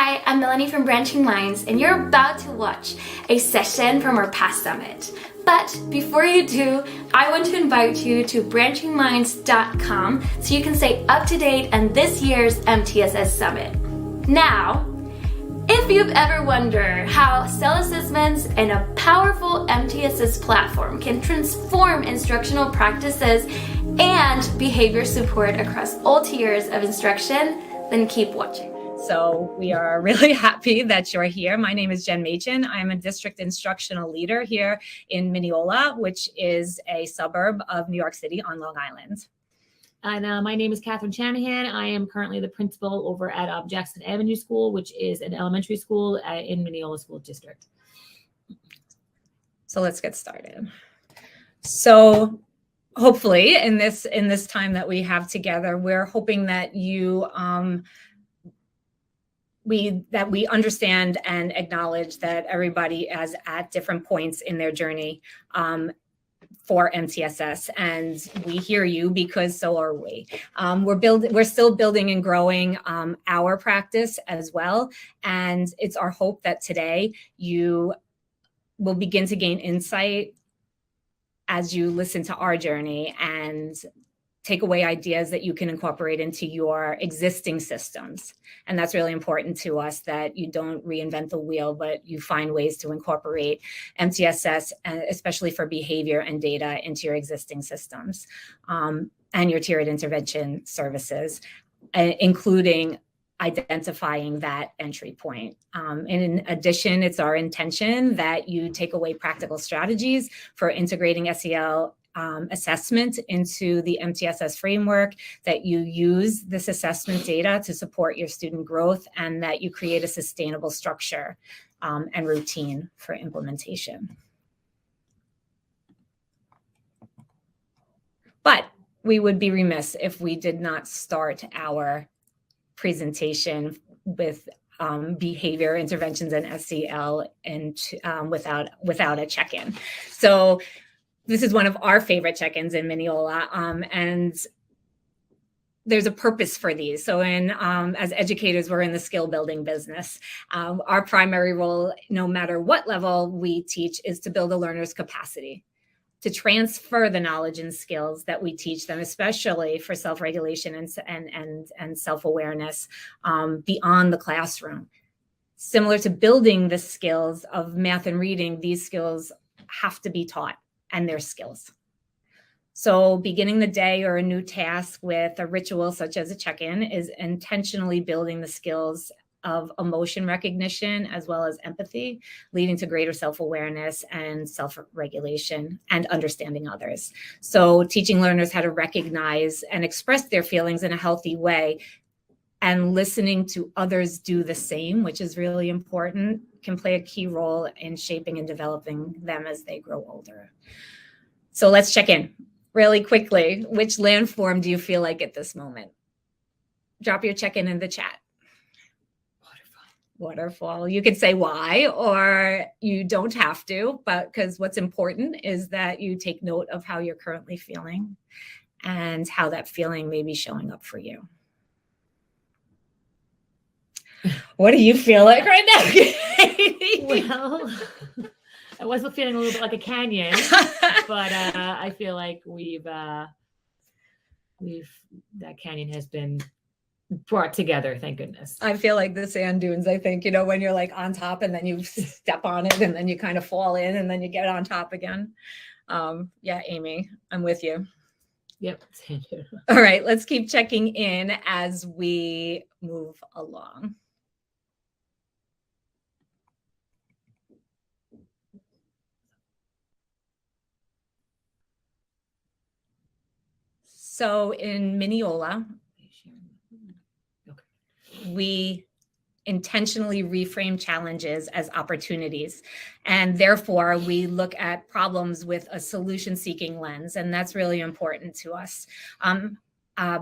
Hi, I'm Melanie from Branching Minds, and you're about to watch a session from our past summit. But before you do, I want to invite you to branchingminds.com so you can stay up to date on this year's MTSS Summit. Now, if you've ever wondered how SEL assessments and a powerful MTSS platform can transform instructional practices and behavior support across all tiers of instruction, then keep watching. So we are really happy that you're here. My name is Jen Maichin. I'm a district instructional leader here in Mineola, which is a suburb of New York City on Long Island. And my name is Shanahan. I am currently the principal over at Jackson Avenue School, which is an elementary school in Mineola School District. So let's get started. So hopefully in this time that we have together, we're hoping that we understand and acknowledge that everybody is at different points in their journey for MTSS, and we hear you because so are we. We're still building and growing our practice as well, and it's our hope that today you will begin to gain insight as you listen to our journey and take away ideas that you can incorporate into your existing systems. And that's really important to us, that you don't reinvent the wheel, but you find ways to incorporate MTSS, especially for behavior and data, into your existing systems and your tiered intervention services, including identifying that entry point. In addition, it's our intention that you take away practical strategies for integrating xSEL assessment into the MTSS framework, that you use this assessment data to support your student growth, and that you create a sustainable structure and routine for implementation. But we would be remiss if we did not start our presentation with behavior interventions and xSEL and without a check-in. So this is one of our favorite check-ins in Mineola, and there's a purpose for these. So as educators, we're in the skill building business. Our primary role, no matter what level we teach, is to build a learner's capacity to transfer the knowledge and skills that we teach them, especially for self-regulation and self-awareness beyond the classroom. Similar to building the skills of math and reading, these skills have to be taught, and their skills. So beginning the day or a new task with a ritual such as a check-in is intentionally building the skills of emotion recognition as well as empathy, leading to greater self-awareness and self-regulation and understanding others. So teaching learners how to recognize and express their feelings in a healthy way, and listening to others do the same, which is really important, can play a key role in shaping and developing them as they grow older. So let's check in really quickly. Which landform do you feel like at this moment? Drop your check-in in the chat. Waterfall. You could say why, or you don't have to, but because what's important is that you take note of how you're currently feeling and how that feeling may be showing up for you. What do you feel like right now? Well, I was feeling a little bit like a canyon, but I feel like that canyon has been brought together, thank goodness. I feel like the sand dunes, I think, when you're like on top and then you step on it and then you kind of fall in and then you get on top again. Yeah, Amy, I'm with you. Yep. Sand dune. All right, let's keep checking in as we move along. So in Mineola, we intentionally reframe challenges as opportunities. And therefore, we look at problems with a solution-seeking lens, and that's really important to us.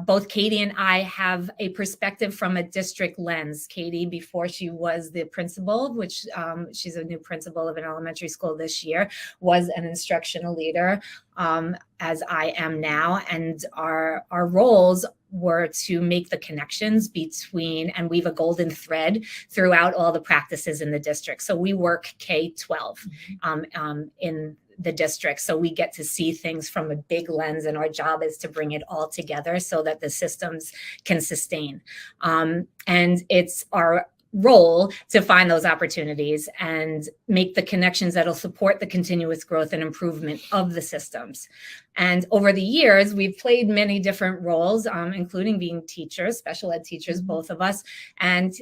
Both Catie and I have a perspective from a district lens. Catie, before she was the principal, which she's a new principal of an elementary school this year, was an instructional leader, as I am now. And our roles were to make the connections between and weave a golden thread throughout all the practices in the district. So we work K-12 in the district. So we get to see things from a big lens, and our job is to bring it all together so that the systems can sustain. And it's our role to find those opportunities and make the connections that'll support the continuous growth and improvement of the systems. And over the years, we've played many different roles, including being teachers, special ed teachers, both of us. And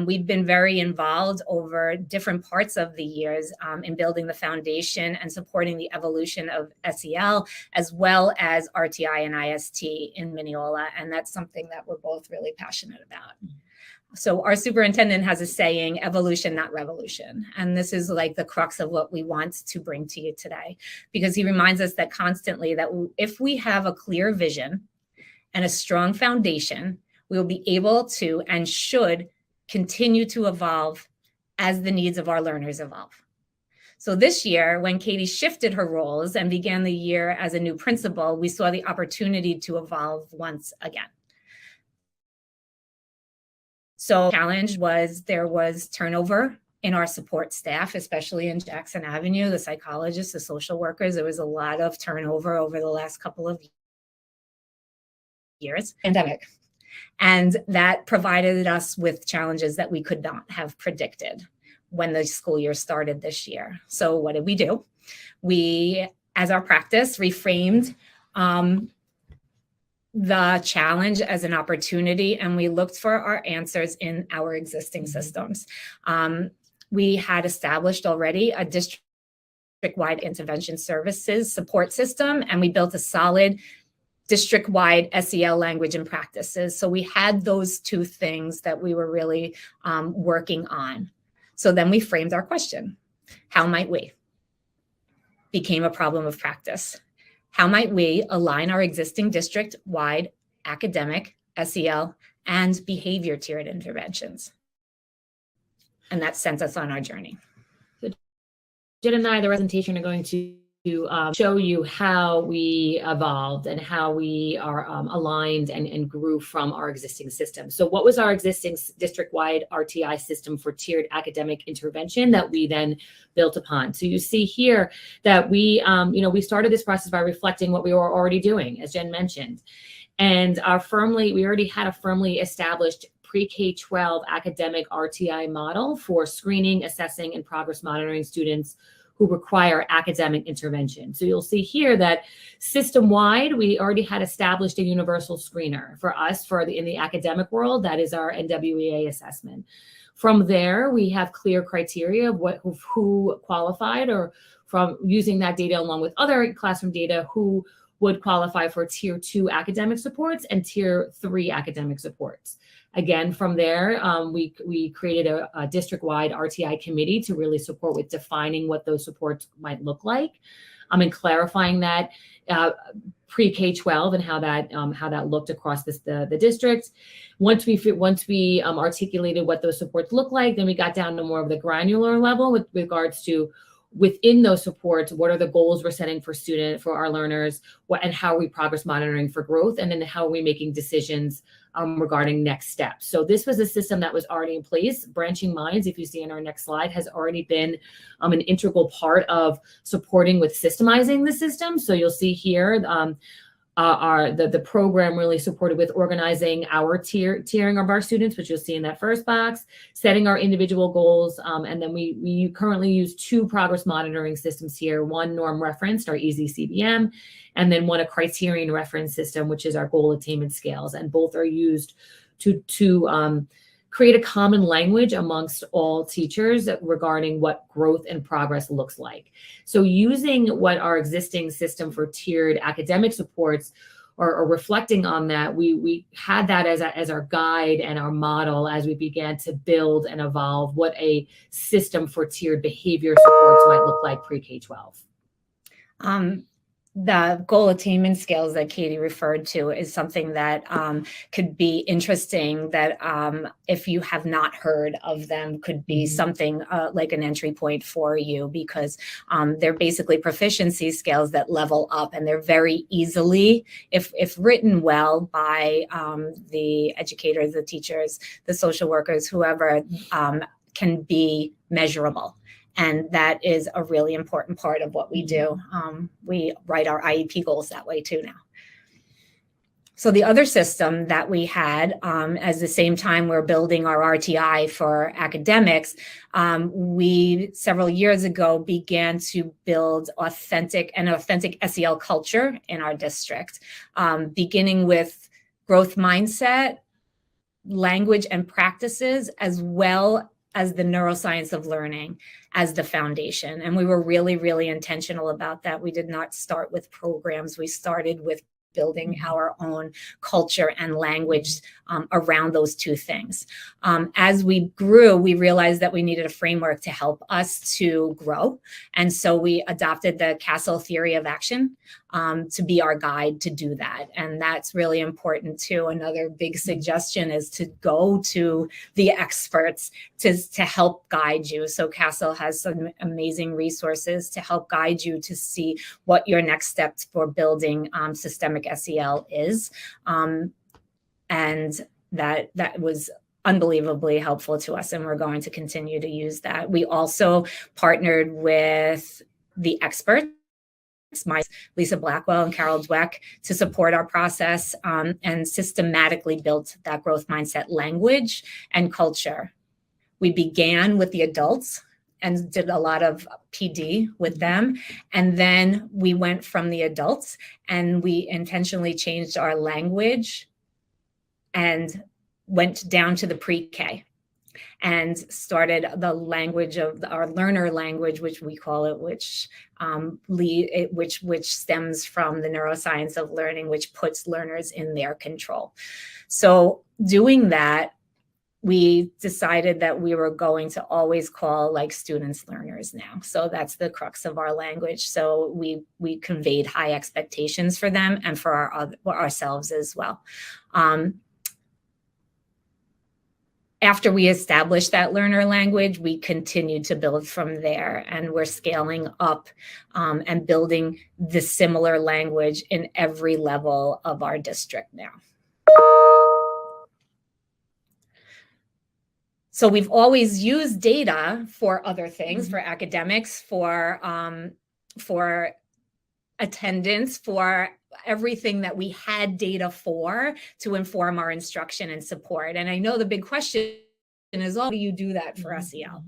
we've been very involved over different parts of the years in building the foundation and supporting the evolution of SEL, as well as RTI and IST in Mineola. And that's something that we're both really passionate about. So our superintendent has a saying, evolution, not revolution. And this is like the crux of what we want to bring to you today, because he reminds us that constantly that if we have a clear vision and a strong foundation, we will be able to and should continue to evolve as the needs of our learners evolve. So this year, when Catie shifted her roles and began the year as a new principal, we saw the opportunity to evolve once again. So the challenge was there was turnover in our support staff, especially in Jackson Avenue, the psychologists, the social workers. There was a lot of turnover over the last couple of years, pandemic. And that provided us with challenges that we could not have predicted when the school year started this year. So what did we do? We, as our practice, reframed the challenge as an opportunity, and we looked for our answers in our existing systems. We had established already a district-wide intervention services support system, and we built a solid district-wide SEL language and practices. So we had those two things that we were really working on. So then we framed our question. How might we? Became a problem of practice. How might we align our existing district-wide academic, SEL, and behavior tiered interventions? And that sent us on our journey. So Jen and I, the presentation, are going to show you how we evolved and how we are aligned and grew from our existing system. So what was our existing district-wide RTI system for tiered academic intervention that we then built upon? So you see here that we started this process by reflecting what we were already doing, as Jen mentioned. And we already had a firmly established pre-K-12 academic RTI model for screening, assessing, and progress monitoring students who require academic intervention. So you'll see here that system-wide, we already had established a universal screener for us in the academic world. That is our NWEA assessment. From there, we have clear criteria of who qualified, or from using that data along with other classroom data, who would qualify for tier 2 academic supports and tier 3 academic supports. Again, from there, we created a district-wide RTI committee to really support with defining what those supports might look like, and clarifying that pre-K-12 and how that looked across the district. Once we articulated what those supports look like, then we got down to more of the granular level with regards to within those supports, what are the goals we're setting for our learners, and how are we progress monitoring for growth, and then how are we making decisions regarding next steps. So this was a system that was already in place. Branching Minds, if you see in our next slide, has already been an integral part of supporting with systemizing the system. So you'll see here the program really supported with organizing our tiering of our students, which you'll see in that first box, setting our individual goals, and then we currently use 2 progress monitoring systems here, one norm referenced, our EasyCBM, and then one a criterion reference system, which is our goal attainment scales, and both are used to create a common language amongst all teachers regarding what growth and progress looks like. So using what our existing system for tiered academic supports, or reflecting on that, we had that as our guide and our model as we began to build and evolve what a system for tiered behavior supports might look like pre-K-12. the goal attainment scales that Catie referred to is something that could be interesting, that if you have not heard of them, could be something like an entry point for you, because they're basically proficiency scales that level up, and they're very easily, if written well by the educators, the teachers, the social workers, whoever, can be measurable. And that is a really important part of what we do. We write our IEP goals that way too now. So the other system that we had, at the same time we're building our RTI for academics, we several years ago began to build authentic SEL culture in our district, beginning with growth mindset, language and practices, as well as the neuroscience of learning as the foundation. And we were really, really intentional about that. We did not start with programs. We started with building our own culture and language around those two things. As we grew, we realized that we needed a framework to help us to grow. And so we adopted the xSEL theory of action to be our guide to do that. And that's really important too. Another big suggestion is to go to the experts to help guide you. So xSEL has some amazing resources to help guide you to see what your next steps for building systemic SEL is. And that was unbelievably helpful to us, and we're going to continue to use that. We also partnered with the experts, Lisa Blackwell and Carol Dweck, to support our process, and systematically built that growth mindset language and culture. We began with the adults and did a lot of PD with them. And then we went from the adults and we intentionally changed our language and went down to the pre-K and started the language of our learner language, which we call it, which stems from the neuroscience of learning, which puts learners in their control. So doing that, we decided that we were going to always call like students learners now. So that's the crux of our language. So we conveyed high expectations for them and for ourselves as well. After we established that learner language, we continued to build from there, and we're scaling up and building the similar language in every level of our district now. So we've always used data for other things, for academics, for attendance, for everything that we had data for to inform our instruction and support. And I know the big question is, how do you do that for SEL?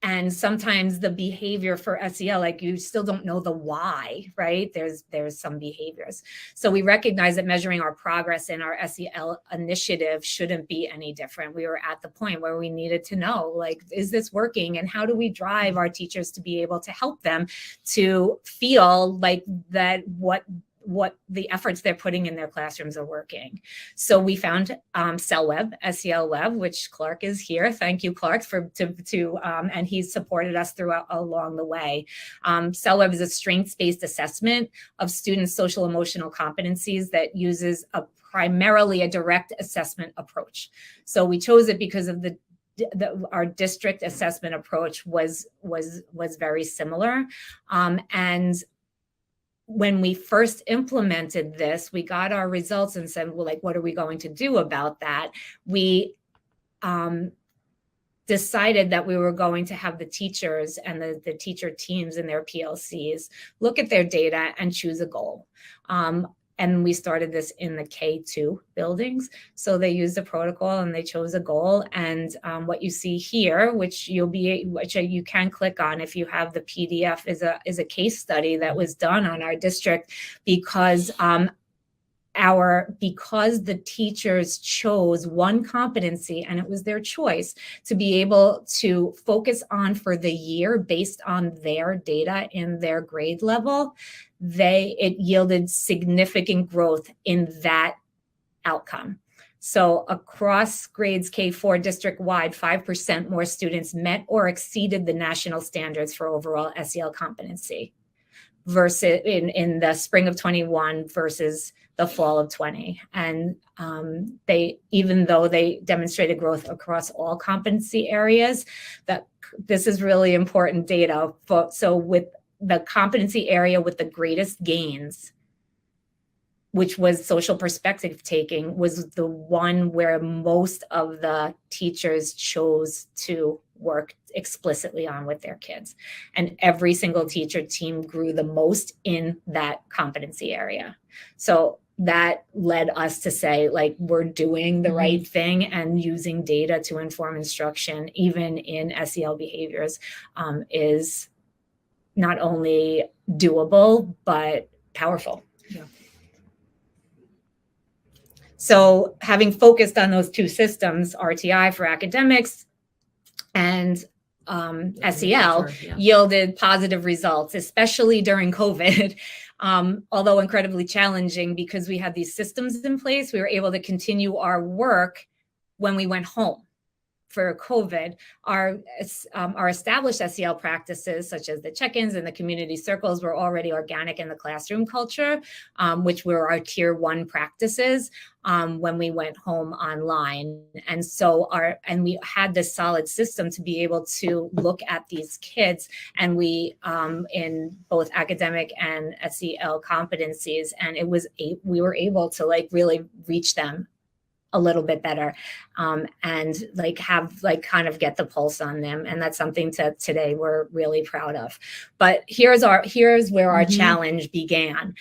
And sometimes the behavior for SEL, like you still don't know the why, right? There's some behaviors. So we recognize that measuring our progress in our SEL initiative shouldn't be any different. We were at the point where we needed to know, like, is this working? And how do we drive our teachers to be able to help them to feel like that what the efforts they're putting in their classrooms are working. So we found SEL Web, which Clark is here. Thank you, Clark, and he's supported us throughout along the way. SEL Web is a strengths-based assessment of students' social emotional competencies that uses primarily a direct assessment approach. So we chose it because of our district assessment approach was very similar, and when we first implemented this, we got our results and said, well, like, what are we going to do about that? We decided that we were going to have the teachers and the teacher teams and their PLCs look at their data and choose a goal. And we started this in the K2 buildings. So they used a protocol and they chose a goal. And what you see here, which you can click on if you have the PDF, is a case study that was done on our district because the teachers chose one competency, and it was their choice to be able to focus on for the year based on their data in their grade level, it yielded significant growth in that outcome. So across grades K4 district-wide, 5% more students met or exceeded the national standards for overall SEL competency. versus in the spring of 21 versus the fall of 20. And even though they demonstrated growth across all competency areas, that this is really important data. So with the competency area with the greatest gains, which was social perspective taking, was the one where most of the teachers chose to work explicitly on with their kids. And every single teacher team grew the most in that competency area. So that led us to say, like, we're doing the right thing, and using data to inform instruction, even in SEL behaviors, is not only doable, but powerful. Yeah. So having focused on those two systems, RTI for academics and SEL, yielded positive results, especially during COVID. Although incredibly challenging because we had these systems in place, we were able to continue our work when we went home. For COVID, our established SEL practices, such as the check-ins and the community circles, were already organic in the classroom culture, which were our tier 1 practices when we went home online. And so we had this solid system to be able to look at these kids, and we in both academic and SEL competencies, and we were able to like really reach them a little bit better, and kind of get the pulse on them. And that's something today we're really proud of. But here's where our challenge began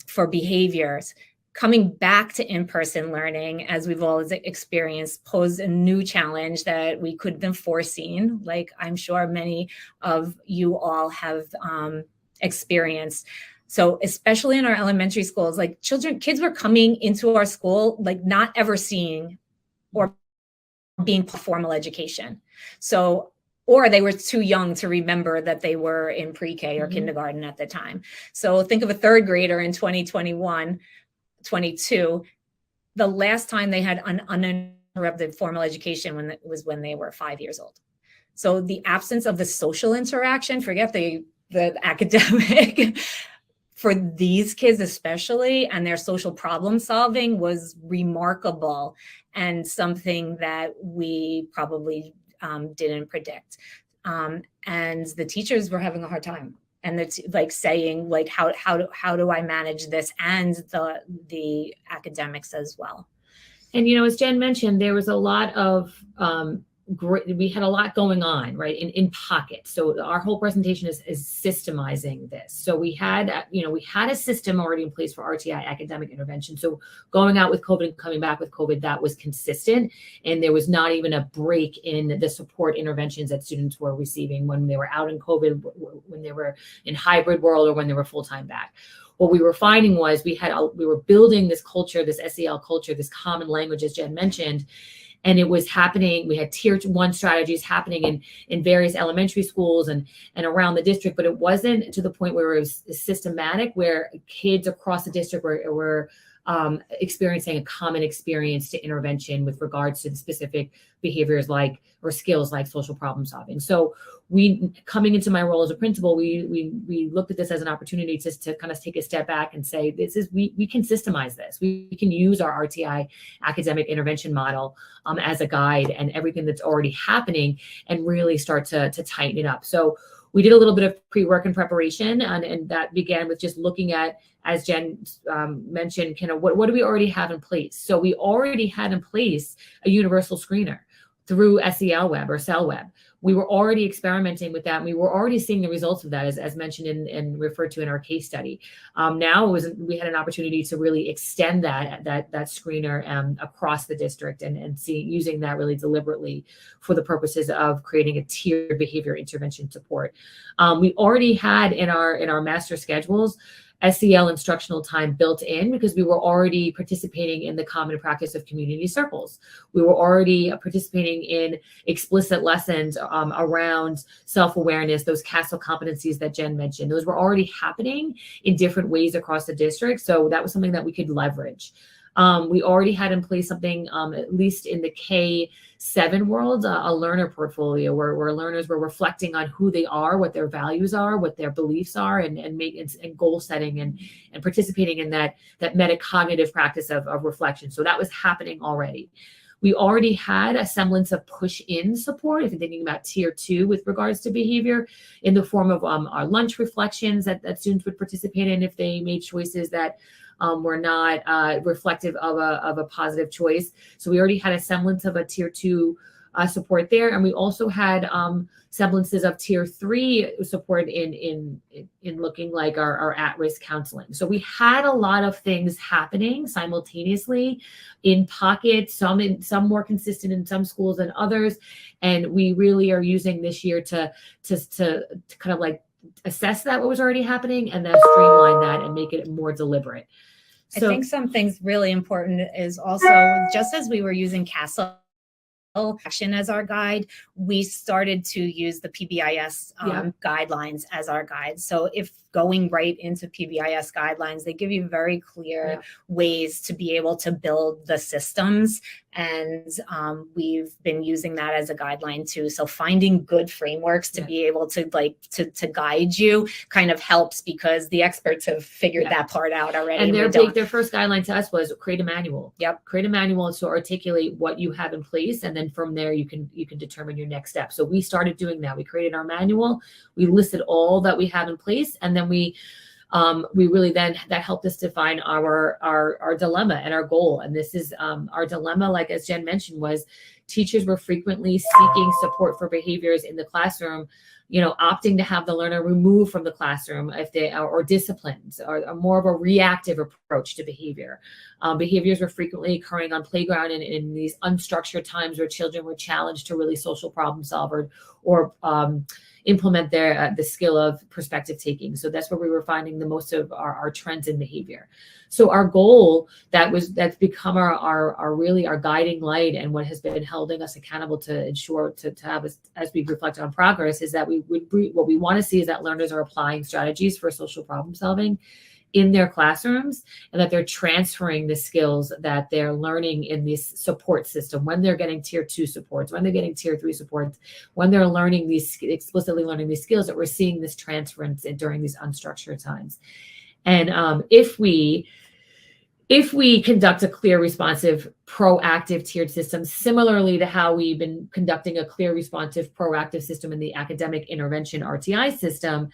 for behaviors. Coming back to in-person learning, as we've all experienced, posed a new challenge that we couldn't have foreseen, like I'm sure many of you all have experienced. So especially in our elementary schools, like kids were coming into our school, like not ever seeing or being formal education. So, or they were too young to remember that they were in pre-K or kindergarten at the time. So think of a third grader in 2021, 22, the last time they had an uninterrupted formal education was when they were 5 years old. So the absence of the social interaction, forget the academic, for these kids especially, and their social problem solving was remarkable, and something that we probably didn't predict. And the teachers were having a hard time, and it's like saying, like, how do I manage this, and the academics as well. And as Jen mentioned, there was a lot of we had a lot going on, right, in pockets. So our whole presentation is systemizing this. So we had a system already in place for RTI academic intervention. So going out with COVID and coming back with COVID, that was consistent, and there was not even a break in the support interventions that students were receiving when they were out in COVID, when they were in hybrid world, or when they were full-time back. What we were finding was we were building this culture, this SEL culture, this common language, as Jen mentioned. And it was happening. We had tier 1 strategies happening in various elementary schools and around the district, but it wasn't to the point where it was systematic, where kids across the district were experiencing a common experience to intervention with regards to the specific behaviors or skills like social problem solving. So coming into my role as a principal, we looked at this as an opportunity to kind of take a step back and say, we can systemize this. We can use our RTI academic intervention model as a guide, and everything that's already happening, and really start to tighten it up. So we did a little bit of pre-work and preparation, and that began with just looking at, as Jen mentioned, kind of what do we already have in place? So we already had in place a universal screener through SEL Web or SEL Web. We were already experimenting with that, and we were already seeing the results of that, as mentioned and referred to in our case study. Now we had an opportunity to really extend that screener across the district, and using that really deliberately for the purposes of creating a tiered behavior intervention support. We already had in our master schedules SEL instructional time built in, because we were already participating in the common practice of community circles. We were already participating in explicit lessons around self-awareness, those CASEL competencies that Jen mentioned. Those were already happening in different ways across the district. So that was something that we could leverage. We already had in place something, at least in the K-7 world, a learner portfolio where learners were reflecting on who they are, what their values are, what their beliefs are, and goal setting and participating in that metacognitive practice of reflection. So that was happening already. We already had a semblance of push-in support, if you're thinking about tier 2 with regards to behavior, in the form of our lunch reflections that students would participate in if they made choices that were not reflective of a positive choice. So we already had a semblance of a tier 2 support there, and we also had semblances of tier 3 support in looking like our at-risk counseling. So we had a lot of things happening simultaneously in pockets, some more consistent in some schools than others, and we really are using this year to kind of like assess that what was already happening and then streamline that and make it more deliberate. So, I think something's really important is also, just as we were using CASEL action as our guide, we started to use the PBIS guidelines as our guide. So if going right into PBIS guidelines, they give you very clear ways to be able to build the systems. And we've been using that as a guideline too. So finding good frameworks to be able to to guide you kind of helps, because the experts have figured that part out already. And their first guideline to us was create a manual. Create a manual to articulate what you have in place, and then from there you can determine your next step. So we started doing that. We created our manual. We listed all that we have in place, and then we really that helped us define our dilemma and our goal. And this is our dilemma, like as Jen mentioned, was teachers were frequently seeking support for behaviors in the classroom, opting to have the learner removed from the classroom if they or disciplined, or more of a reactive approach to behavior. Behaviors were frequently occurring on playground and in these unstructured times where children were challenged to really social problem solve or implement the skill of perspective taking. So that's where we were finding the most of our trends in behavior. So our goal that's become our really our guiding light, and what has been holding us accountable to ensure to have as we reflect on progress, is that what we want to see is that learners are applying strategies for social problem solving in their classrooms, and that they're transferring the skills that they're learning in this support system when they're getting tier 2 supports, when they're getting tier 3 supports, when they're explicitly learning these skills, that we're seeing this transference during these unstructured times. And if we conduct a clear, responsive, proactive tiered system, similarly to how we've been conducting a clear, responsive, proactive system in the academic intervention RTI system,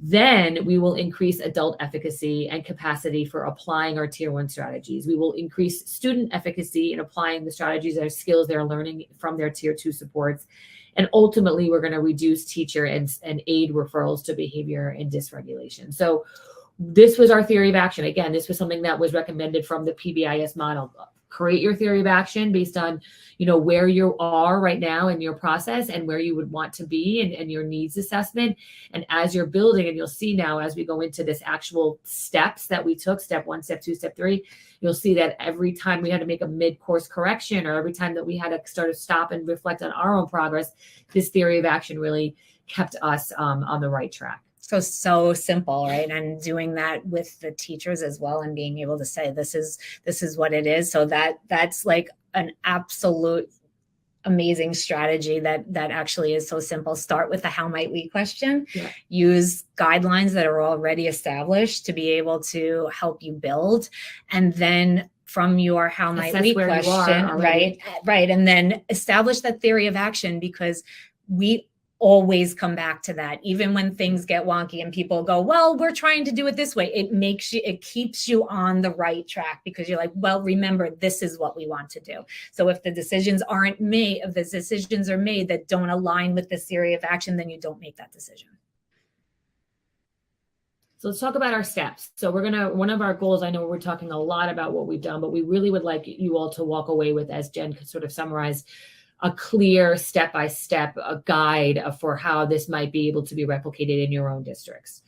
then we will increase adult efficacy and capacity for applying our tier 1 strategies. We will increase student efficacy in applying the strategies or skills they're learning from their tier 2 supports. And ultimately, we're going to reduce teacher and aid referrals to behavior and dysregulation. So this was our theory of action. Again, this was something that was recommended from the PBIS model. Create your theory of action based on, where you are right now in your process and where you would want to be and your needs assessment. And as you're building, and you'll see now as we go into this actual steps that we took, step 1, step 2, step 3, you'll see that every time we had to make a mid-course correction, or every time that we had to stop and reflect on our own progress, this theory of action really kept us on the right track. So simple, right? And doing that with the teachers as well, and being able to say, this is what it is. So that's like an absolute amazing strategy that actually is so simple. Start with the how might we question, use guidelines that are already established to be able to help you build. And then from your how might we question, right. And then establish that theory of action, because we always come back to that, even when things get wonky and people go, well, we're trying to do it this way. It keeps you on the right track, because you're like, well, remember, this is what we want to do. So if the decisions are made that don't align with this theory of action, then you don't make that decision. So let's talk about our steps. So one of our goals, I know we're talking a lot about what we've done, but we really would like you all to walk away with, as Jen could sort of summarize, a clear step-by-step guide for how this might be able to be replicated in your own districts.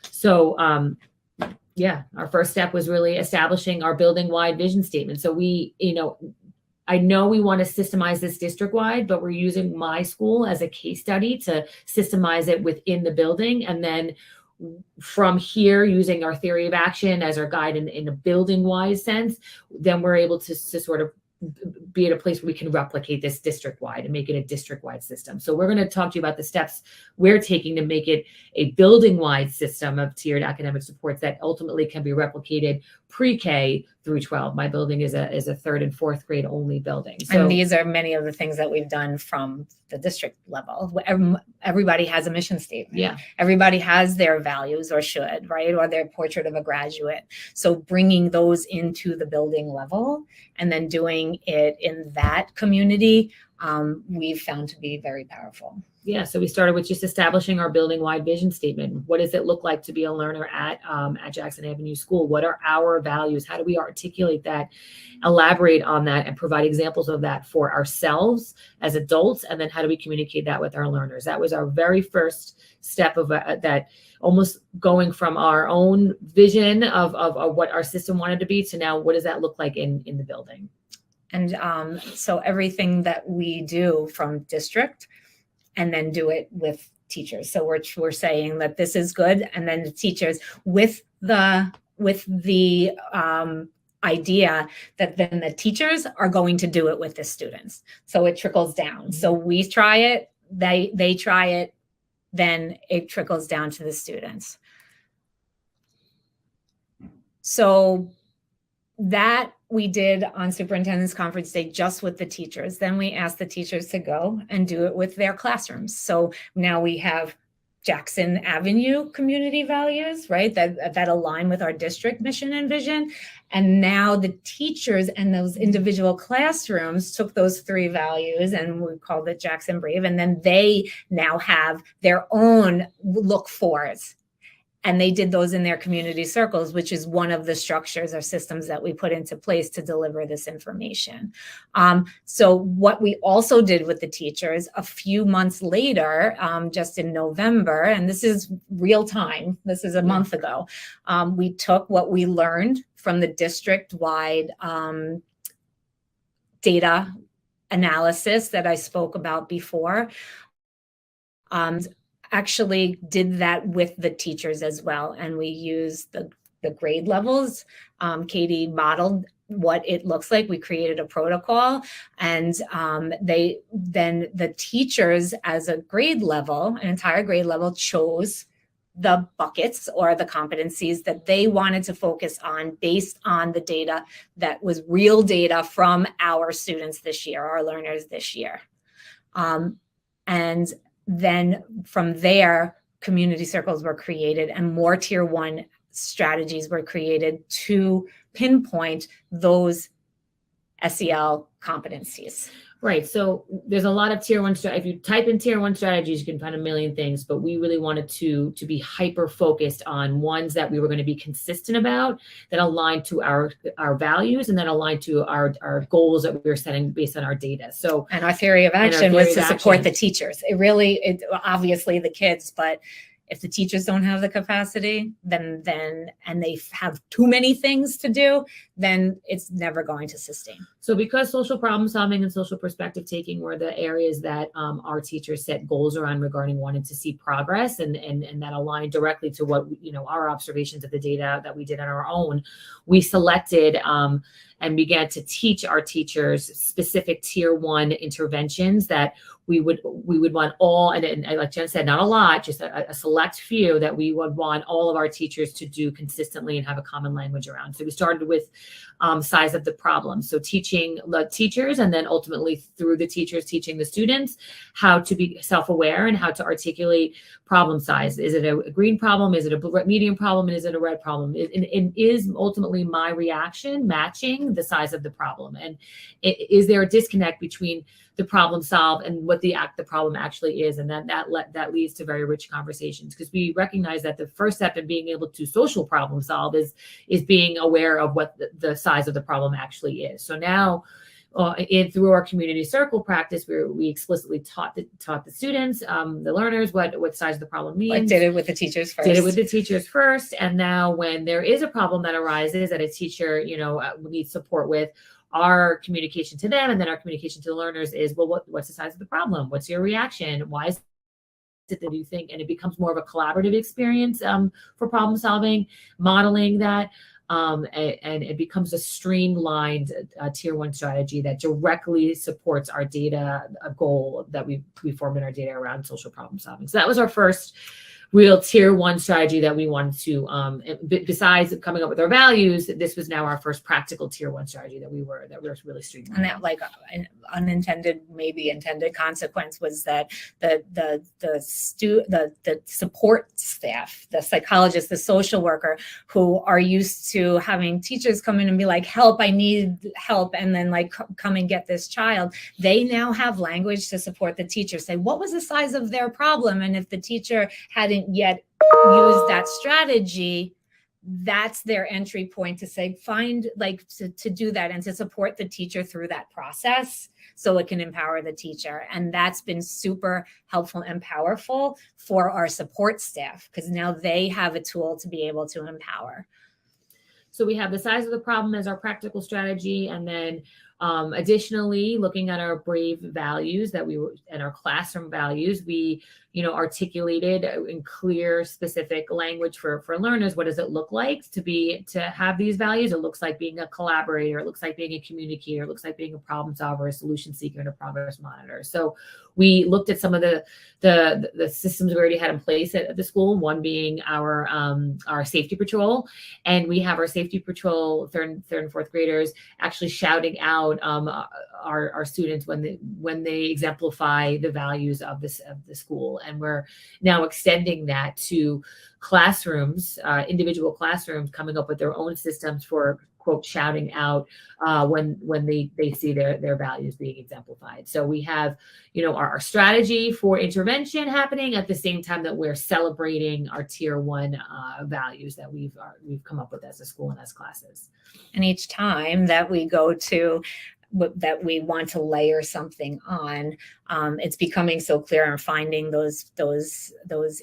So our first step was really establishing our building-wide vision statement. So I know we want to systemize this district-wide, but we're using my school as a case study to systemize it within the building. And then from here, using our theory of action as our guide in a building wise sense, then we're able to sort of be at a place where we can replicate this district-wide and make it a district-wide system. So we're going to talk to you about the steps we're taking to make it a building-wide system of tiered academic supports that ultimately can be replicated pre-K through 12. My building is a third and fourth grade only building. So, and these are many of the things that we've done from the district level. Everybody has a mission statement. Yeah. Everybody has their values, or should, right? Or their portrait of a graduate. So bringing those into the building level and then doing it in that community, we've found to be very powerful. Yeah, so we started with just establishing our building-wide vision statement. What does it look like to be a learner at Jackson Avenue School? What are our values? How do we articulate that, elaborate on that, and provide examples of that for ourselves as adults? And then how do we communicate that with our learners? That was our very first step of that, almost going from our own vision of what our system wanted to be to now what does that look like in the building? And so everything that we do from district, and then do it with teachers. So we're saying that this is good, and then the teachers with the idea that then the teachers are going to do it with the students. So it trickles down. So we try it, they try it, then it trickles down to the students. So that we did on Superintendent's Conference Day just with the teachers. Then we asked the teachers to go and do it with their classrooms. So now we have Jackson Avenue community values, right? That align with our district mission and vision. And now the teachers and those individual classrooms took those 3 values, and we called it Jackson Brave. And then they now have their own look fors. And they did those in their community circles, which is one of the structures or systems that we put into place to deliver this information. So what we also did with the teachers a few months later, just in November, and this is real time, this is a month ago, we took what we learned from the district-wide data analysis that I spoke about before, actually did that with the teachers as well. And we used the grade levels. Catie modeled what it looks like. We created a protocol, and then the teachers as a grade level, an entire grade level, chose the buckets or the competencies that they wanted to focus on based on the data that was real data from our students this year, our learners this year. And then from there, community circles were created and more tier 1 strategies were created to pinpoint those SEL competencies. Right. So there's a lot of tier 1. If you type in tier 1 strategies, you can find a million things, but we really wanted to be hyper focused on ones that we were going to be consistent about, that aligned to our values, and that aligned to our goals that we were setting based on our data. So, and our theory of action was to support the teachers. It obviously the kids, but if the teachers don't have the capacity, then and they have too many things to do, then it's never going to sustain. So because social problem solving and social perspective taking were the areas that our teachers set goals around regarding wanting to see progress, and that aligned directly to what, our observations of the data that we did on our own, we selected and began to teach our teachers specific tier 1 interventions that we would want all, and like Jen said, not a lot, just a select few that we would want all of our teachers to do consistently and have a common language around. So we started with size of the problem. So teaching the teachers, and then ultimately through the teachers teaching the students how to be self-aware and how to articulate problem size. Is it a green problem? Is it a medium problem? And is it a red problem? And is ultimately my reaction matching the size of the problem? And is there a disconnect between the problem solved and what the problem actually is? And that leads to very rich conversations, because we recognize that the first step in being able to social problem solve is being aware of what the size of the problem actually is. So now through our community circle practice, we explicitly taught the students, the learners, what size of the problem means. Like did it with the teachers first. And now when there is a problem that arises that a teacher, needs support with, our communication to them and then our communication to the learners is, well, what's the size of the problem? What's your reaction? Why is it, they do think, and it becomes more of a collaborative experience for problem solving, modeling that. And it becomes a streamlined tier 1 strategy that directly supports our data goal that we form in our data around social problem solving. So that was our first real tier 1 strategy that we wanted to, besides coming up with our values, this was now our first practical tier 1 strategy that we were really streamlining. And that, like, an unintended, maybe intended consequence was that the support staff, the psychologist, the social worker, who are used to having teachers come in and be like, help, I need help, and then like come and get this child, they now have language to support the teacher, say what was the size of their problem, and if the teacher hadn't yet used that strategy, that's their entry point to say, find, like, to do that and to support the teacher through that process so it can empower the teacher. And that's been super helpful and powerful for our support staff, because now they have a tool to be able to empower. So we have the size of the problem as our practical strategy, and then additionally, looking at our BRAVE values and our classroom values, we articulated in clear, specific language for learners. What does it look like to have these values? It looks like being a collaborator. It looks like being a communicator. It looks like being a problem solver, a solution seeker, and a progress monitor. So we looked at some of the systems we already had in place at the school. One being our safety patrol, and we have our safety patrol third and fourth graders actually shouting out our students when they exemplify the values of the school. And we're now extending that to classrooms, individual classrooms, coming up with their own systems for, quote, shouting out when they see their values being exemplified. So we have, our strategy for intervention happening at the same time that we're celebrating our tier 1 values that we've come up with as a school and as classes. And each time that we go to that we want to layer something on, it's becoming so clear and finding those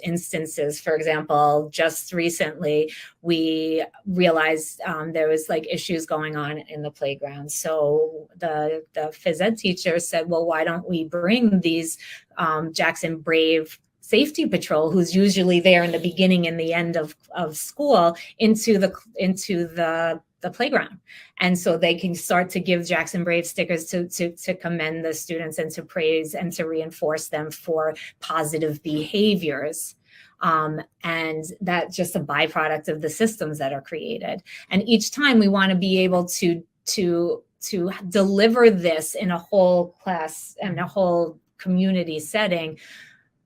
instances. For example, just recently we realized there was like issues going on in the playground. So the phys ed teacher said, well, why don't we bring these Jackson Brave safety patrol, who's usually there in the beginning and the end of school, into the playground. And so they can start to give Jackson Brave stickers to commend the students and to praise and to reinforce them for positive behaviors. And that's just a byproduct of the systems that are created. And each time we want to be able to deliver this in a whole class and a whole community setting.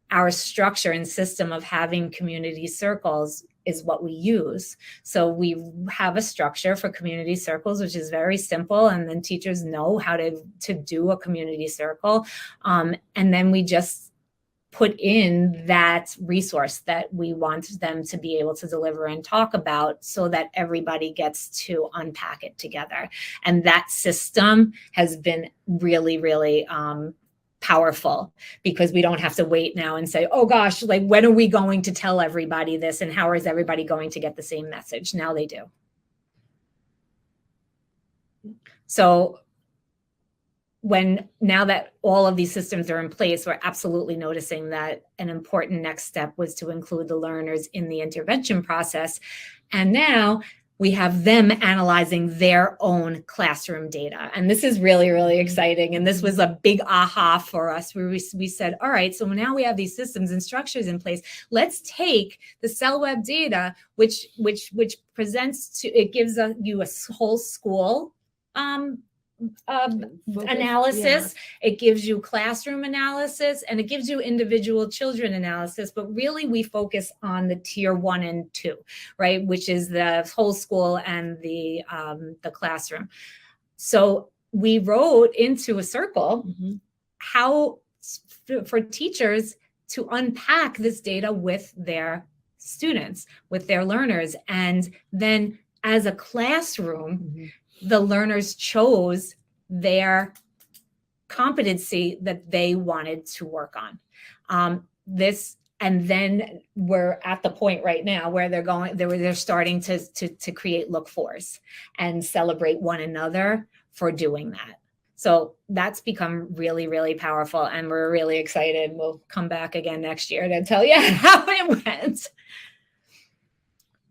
Our structure and system of having community circles is what we use. So we have a structure for community circles, which is very simple. And then teachers know how to do a community circle. And then we just put in that resource that we want them to be able to deliver and talk about so that everybody gets to unpack it together. And that system has been really, really powerful, because we don't have to wait now and say, oh gosh, like when are we going to tell everybody this and how is everybody going to get the same message? Now they do. So now that all of these systems are in place, we're absolutely noticing that an important next step was to include the learners in the intervention process. And now we have them analyzing their own classroom data. And this is really, really exciting. And this was a big aha for us, where we said, all right, so now we have these systems and structures in place. Let's take the xSEL web data, which presents it gives you a whole school analysis. Yeah. It gives you classroom analysis, and it gives you individual children analysis. But really, we focus on the tier 1 and 2, right? Which is the whole school and the classroom. So we wrote into a circle how for teachers to unpack this data with their students, with their learners, and then as a classroom. The learners chose their competency that they wanted to work on. And then we're at the point right now where they're starting to create look-fors and celebrate one another for doing that. So that's become really, really powerful, and we're really excited. We'll come back again next year to tell you how it went.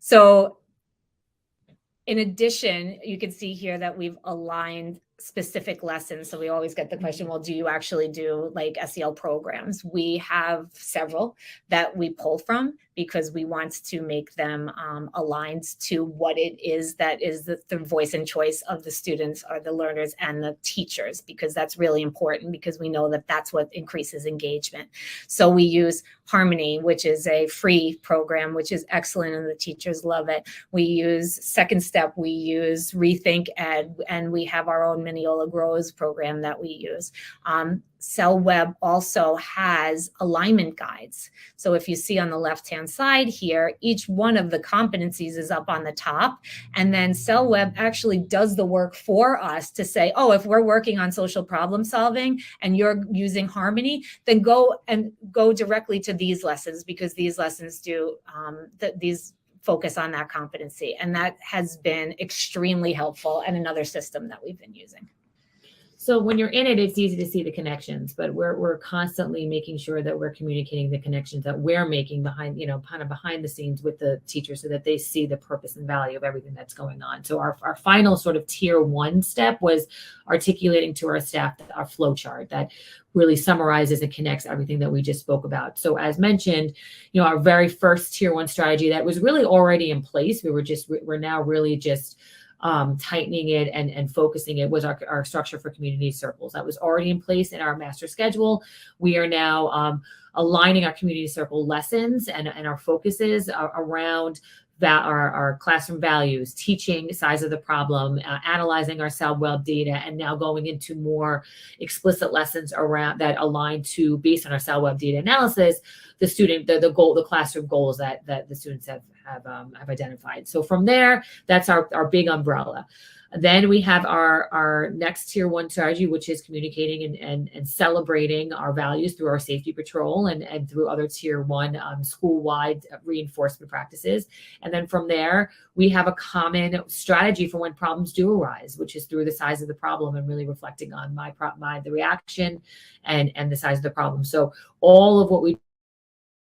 So in addition, you can see here that we've aligned specific lessons. So we always get the question, well, do you actually do like xSEL programs? We have several that we pull from because we want to make them aligned to what it is that is the voice and choice of the students or the learners and the teachers, because that's really important, because we know that that's what increases engagement. So we use Harmony, which is a free program, which is excellent, and the teachers love it. We use Second Step, we use Rethink Ed, and we have our own Mineola Grows program that we use. xSEL Web also has alignment guides. So if you see on the left-hand side here, each one of the competencies is up on the top. And then xSEL Web actually does the work for us to say, oh, if we're working on social problem solving and you're using Harmony, then go directly to these lessons, because these lessons do these focus on that competency. And that has been extremely helpful, and another system that we've been using. So when you're in it, it's easy to see the connections, but we're constantly making sure that we're communicating the connections that we're making behind, kind of behind the scenes with the teachers, so that they see the purpose and value of everything that's going on. So our final sort of tier 1 step was articulating to our staff our flow chart that really summarizes and connects everything that we just spoke about. So as mentioned, our very first tier 1 strategy that was really already in place, we're now really just tightening it and focusing it, was our structure for community circles. That was already in place in our master schedule. We are now aligning our community circle lessons and our focuses around our classroom values, teaching size of the problem, analyzing our xSEL Web data, and now going into more explicit lessons around that align to, based on our xSEL Web data analysis, the classroom goals that the students have identified. So from there, that's our big umbrella. Then we have our next tier 1 strategy, which is communicating and celebrating our values through our safety patrol and through other tier 1 school-wide reinforcement practices. And then from there, we have a common strategy for when problems do arise, which is through the size of the problem and really reflecting on the reaction and the size of the problem. So all of what we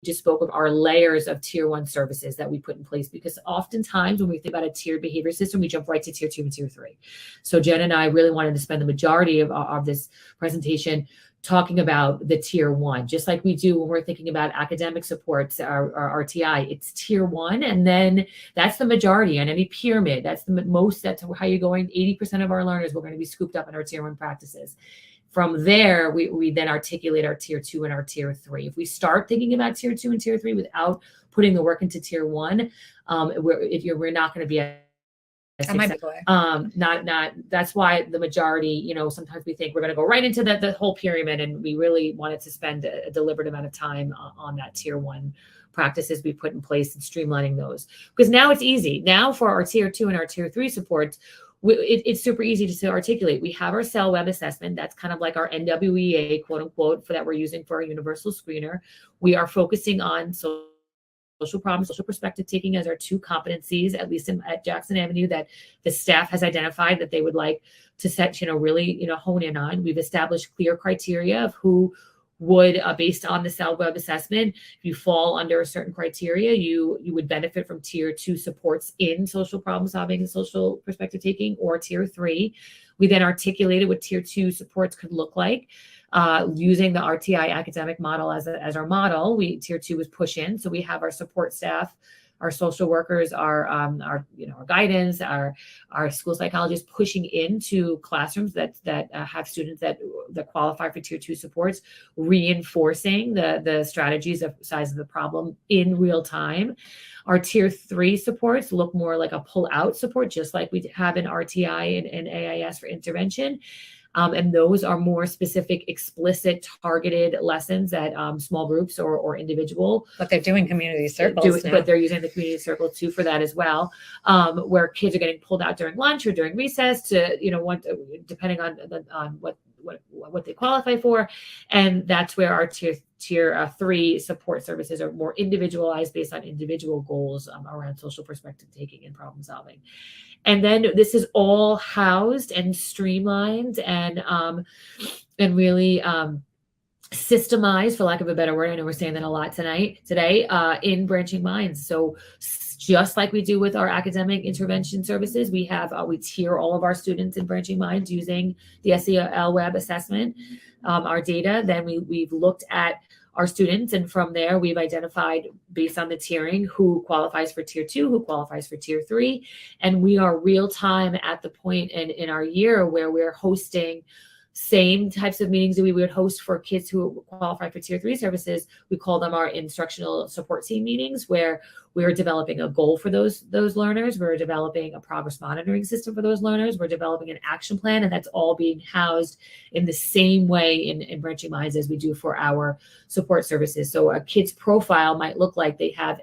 just spoke of are layers of tier 1 services that we put in place, because oftentimes when we think about a tiered behavior system, we jump right to tier 2 and tier 3. So Jen and I really wanted to spend the majority of this presentation talking about the tier 1, just like we do when we're thinking about academic supports, our RTI. It's tier 1, and then that's the majority on any pyramid. That's how you're going. 80% of our learners were going to be scooped up in our tier 1 practices. From there, we then articulate our tier 2 and our tier 3. If we start thinking about tier 2 and tier 3 without putting the work into tier 1, we're not going to be that's why the majority, sometimes we think we're going to go right into the whole pyramid, and we really wanted to spend a deliberate amount of time on that tier 1 practices we put in place and streamlining those, because now it's easy. Now for our tier 2 and our tier 3 supports, it's super easy to articulate. We have our xSEL Web assessment. That's kind of like our NWEA, quote unquote, that we're using for our universal screener. We are focusing on social problems, social perspective taking as our 2 competencies, at least at Jackson Avenue, that the staff has identified that they would like to really hone in on. We've established clear criteria of who would, based on the xSEL Web assessment, if you fall under a certain criteria, you would benefit from tier 2 supports in social problem solving and social perspective taking, or tier 3. We then articulated what tier 2 supports could look like, using the RTI academic model as our model. Tier 2 was push in. So we have our support staff, our social workers, our guidance, our school psychologists pushing into classrooms that have students that qualify for tier 2 supports, reinforcing the strategies of size of the problem in real time. Our tier 3 supports look more like a pull out support, just like we have in RTI and AIS for intervention. And those are more specific, explicit, targeted lessons that small groups or individual. But they're doing community circles now. But they're using the community circle too for that as well, where kids are getting pulled out during lunch or during recess to, depending on what they qualify for. And that's where our tier tier 3 support services are more individualized based on individual goals around social perspective taking and problem solving. And then this is all housed and streamlined and really systemized, for lack of a better word. I know we're saying that a lot today, in Branching Minds. So just like we do with our academic intervention services, we tier all of our students in Branching Minds using the xSEL web assessment, our data. Then we've looked at our students, and from there we've identified, based on the tiering, who qualifies for tier 2, who qualifies for tier 3. And we are real time at the point in our year where we're hosting same types of meetings that we would host for kids who qualify for tier 3 services. We call them our instructional support team meetings, where we're developing a goal for those learners. We're developing a progress monitoring system for those learners. We're developing an action plan, and that's all being housed in the same way in Branching Minds as we do for our support services. So a kid's profile might look like they have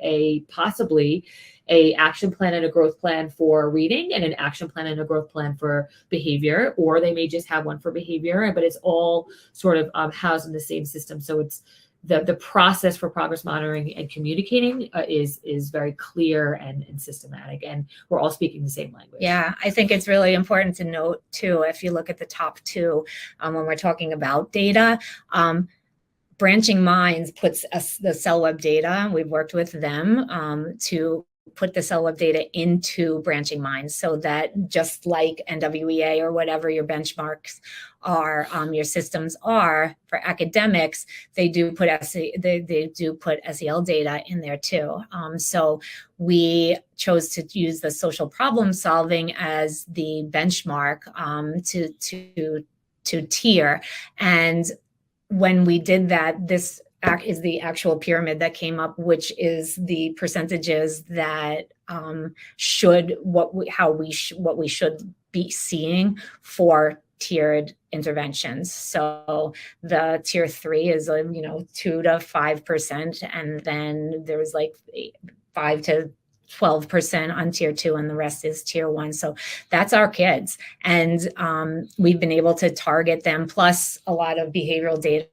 possibly a action plan and a growth plan for reading, and an action plan and a growth plan for behavior, or they may just have one for behavior, but it's all sort of housed in the same system. So it's the process for progress monitoring and communicating is very clear and systematic, and we're all speaking the same language. Yeah, I think it's really important to note too, if you look at the top two, when we're talking about data, Branching Minds puts the xSEL web data. We've worked with them to put the xSEL web data into Branching Minds, so that just like NWEA or whatever your benchmarks are, your systems are for academics, they do put SEL data in there too. So we chose to use the social problem solving as the benchmark to tier. And when we did that, this is the actual pyramid that came up, which is the percentages that what we should be seeing for tiered interventions. So the tier 3 is 2 to 5%, and then there's like 5 to 12% on tier 2, and the rest is tier 1. So that's our kids, and we've been able to target them, plus a lot of behavioral data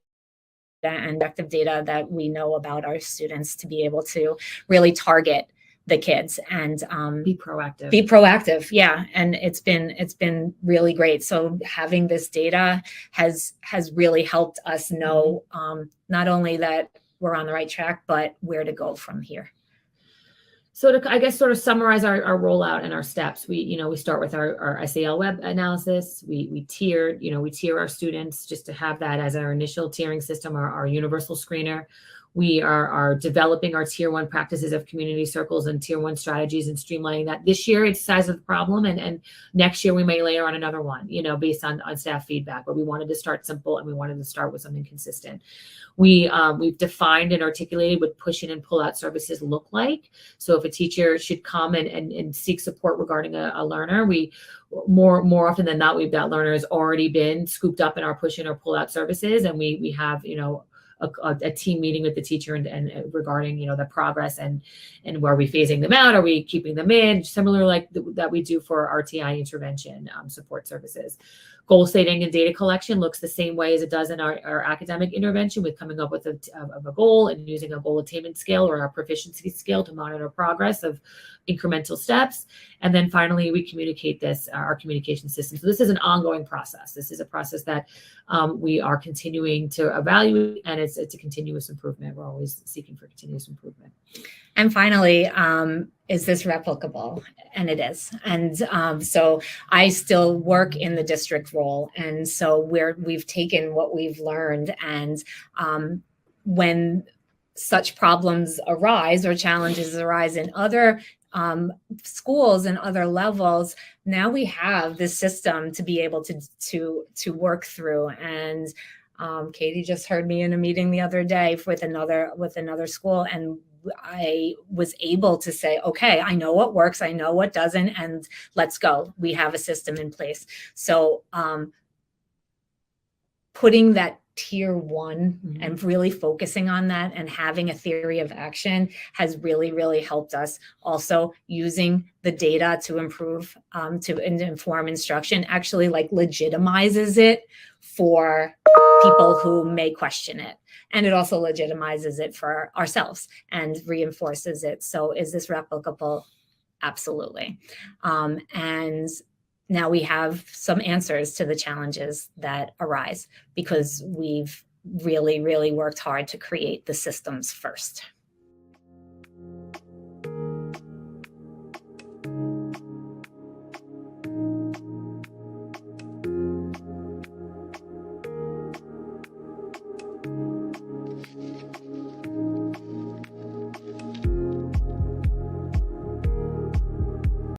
and objective data that we know about our students, to be able to really target the kids and be proactive. Yeah, and it's been really great. So having this data has really helped us know not only that we're on the right track, but where to go from here. So to, I guess, sort of summarize our rollout and our steps, we start with our xSEL web analysis. We tier our students just to have that as our initial tiering system, our universal screener. We are developing our tier 1 practices of community circles and tier 1 strategies and streamlining that. This year, it's size of the problem, and next year we may layer on another one, based on staff feedback. But we wanted to start simple, and we wanted to start with something consistent. We've defined and articulated what push-in and pull-out services look like. So if a teacher should come and seek support regarding a learner, we more often than not, that learner has already been scooped up in our push-in or pull-out services, and we have a team meeting with the teacher and regarding the progress and where are we phasing them out, are we keeping them in, similar that we do for RTI intervention support services. Goal setting and data collection looks the same way as it does in our academic intervention, with coming up with a goal and using a goal attainment scale or our proficiency scale to monitor progress of incremental steps. And then finally, we communicate our communication system. So this is an ongoing process. This is a process that we are continuing to evaluate, and it's a continuous improvement. We're always seeking for continuous improvement. And finally, is this replicable? And it is. And so I still work in the district role. And so we've taken what we've learned, and when such problems arise or challenges arise in other schools and other levels, now we have this system to be able to work through. And Catie just heard me in a meeting the other day with another school, and I was able to say, okay, I know what works, I know what doesn't, and let's go. We have a system in place. So putting that tier 1 and really focusing on that and having a theory of action has really, really helped us. Also using the data to improve, to inform instruction, actually legitimizes it for people who may question it. And it also legitimizes it for ourselves and reinforces it. So is this replicable? Absolutely. And now we have some answers to the challenges that arise because we've really, really worked hard to create the systems first.